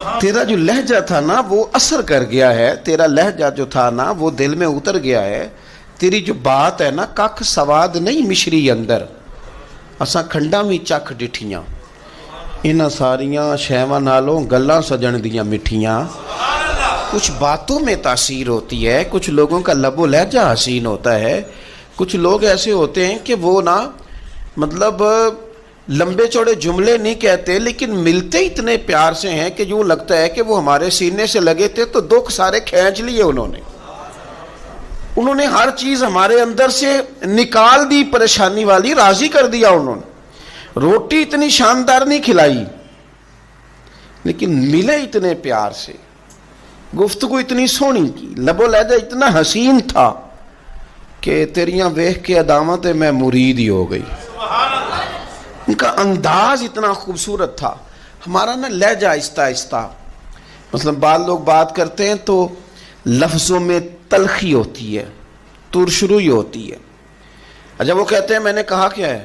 تیرا جو لہجہ تھا نا وہ اثر کر گیا ہے، تیرا لہجہ جو تھا نا وہ دل میں اتر گیا ہے، تیری جو بات ہے نا ککھ سواد نہیں مشری اندر، اساں کھنڈا بھی چکھ ڈٹھیاں، انہاں ساریاں شیواں نالوں گلاں سجن دیاں مٹھیاں۔ کچھ باتوں میں تاثیر ہوتی ہے، کچھ لوگوں کا لب و لہجہ حسین ہوتا ہے، کچھ لوگ ایسے ہوتے ہیں کہ وہ نا مطلب لمبے چوڑے جملے نہیں کہتے لیکن ملتے اتنے پیار سے ہیں کہ یوں لگتا ہے کہ وہ ہمارے سینے سے لگے تھے تو دکھ سارے کھینچ لیے انہوں نے ہر چیز ہمارے اندر سے نکال دی، پریشانی والی راضی کر دیا انہوں نے، روٹی اتنی شاندار نہیں کھلائی لیکن ملے اتنے پیار سے، گفتگو اتنی سونی کی، لب و لہجہ اتنا حسین تھا کہ تیریاں ویکھ کے ادامہ تے میں مرید ہی ہو گئی، ان کا انداز اتنا خوبصورت تھا۔ ہمارا نا لہجہ آہستہ آہستہ، مثلا بعض لوگ بات کرتے ہیں تو لفظوں میں تلخی ہوتی ہے، ترشروئی ہوتی ہے، جب وہ کہتے ہیں میں نے کہا کیا ہے